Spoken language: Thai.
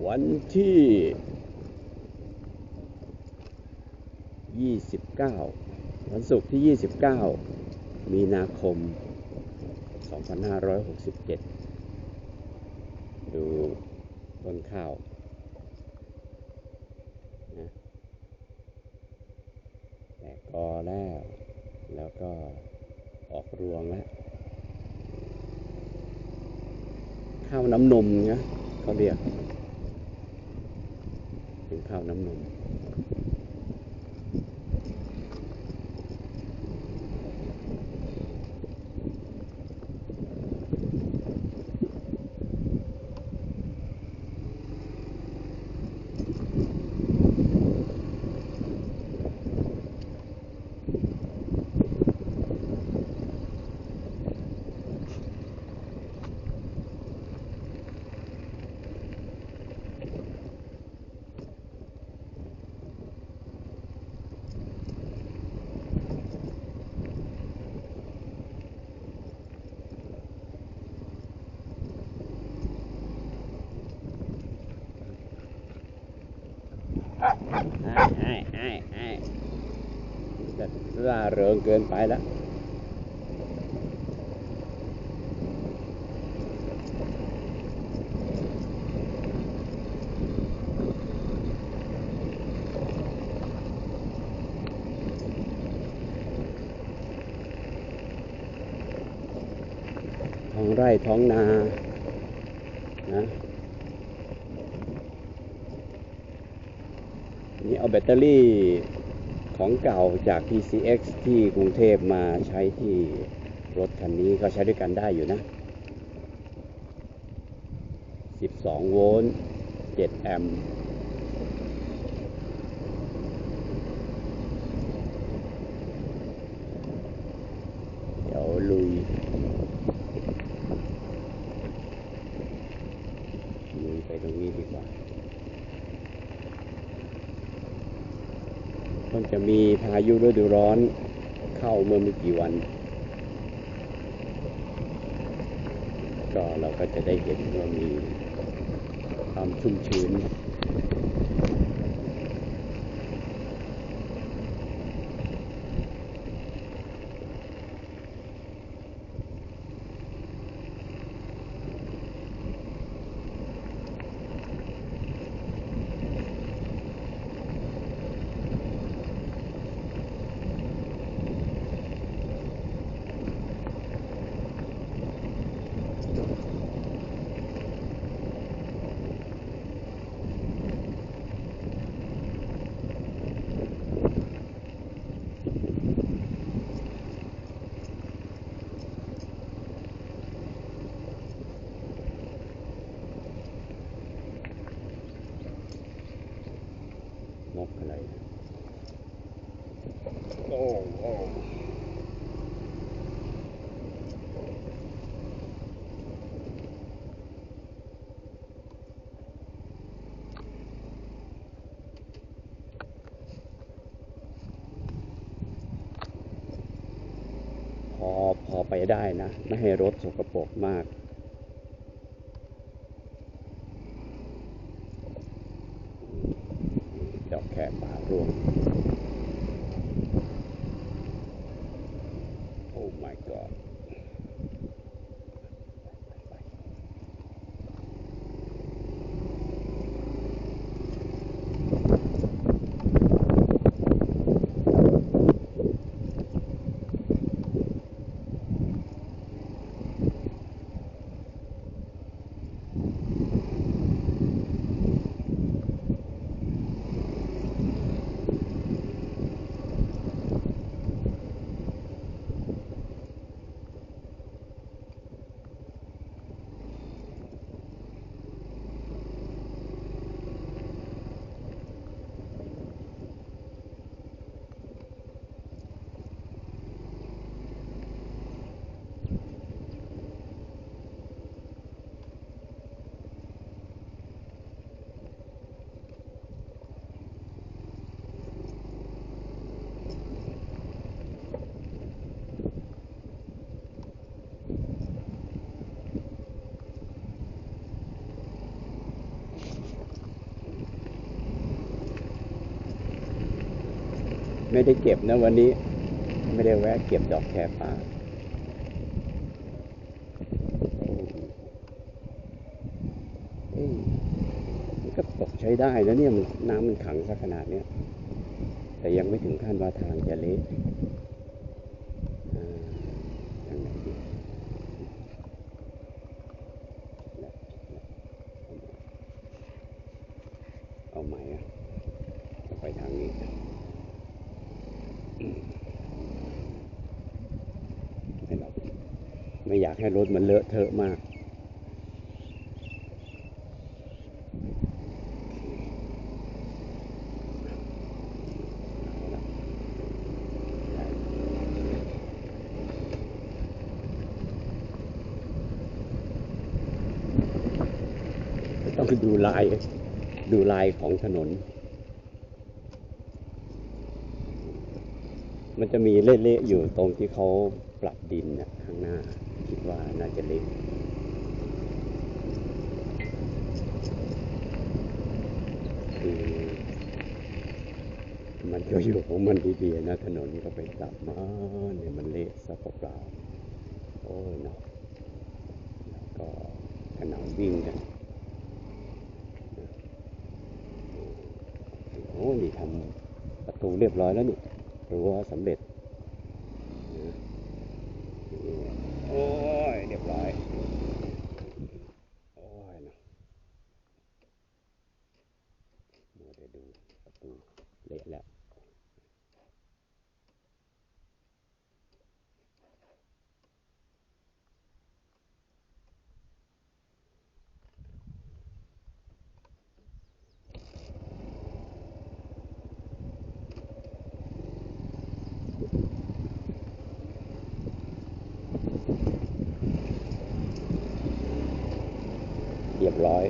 วันที่29วันศุกร์ที่29มีนาคม2567ดูต้นข้าวนะแตกกอแล้วก็ออกรวงแล้วข้าวน้ำนมนะเขาเรียกเป็นข้าวน้ำนมจะร่าเริงเกินไปแล้วท้องไร่ท้องนานะนี่เอาแบตเตอรี่ของเก่าจาก PCX ที่กรุงเทพมาใช้ที่รถคันนี้ก็ใช้ด้วยกันได้อยู่นะ12 โวลต์ 7 แอมป์เดี๋ยวลุยไปตรงนี้ดีกว่ามันจะมีพายุฤดูร้อนเข้าเมื่อไม่กี่วันก็เราก็จะได้เห็นว่ามีความชุ่มชื้นนกอะไรโอ้พอไปได้นะไม่ให้รถสกปรกมากดอกแครป่าร่วงโอ้ my god ไม่ได้เก็บนะวันนี้ไม่ได้แวะเก็บดอกแคป่ามันก็ตกใช้ได้แล้วเนี่ยมันน้ำมันขังซะขนาดเนี้ยแต่ยังไม่ถึงขั้นว่าทางจะเละทางไหนดีเอาใหม่ไปทางนี้ไม่อยากให้รถมันเลอะเทอะมากต้องดูลายของถนนมันจะมีเละๆอยู่ตรงที่เขาปรับดินเนี่ยข้างหน้าคิดว่าน่าจะเละคือมันก็อยู่ของมันดีๆนะถนนก็ไปปรับมาเนี่ยมันเละซะเปล่าๆโอ้ยเนาะแล้วก็ขนาดวิ่งกันโอ้นี่ทำประตูเรียบร้อยแล้วนี่รั้วสำเร็จโอ้ยเรียบร้อยโอ้ยเนาะมัวแต่ดูประตูเละแล้วเรียบร้อย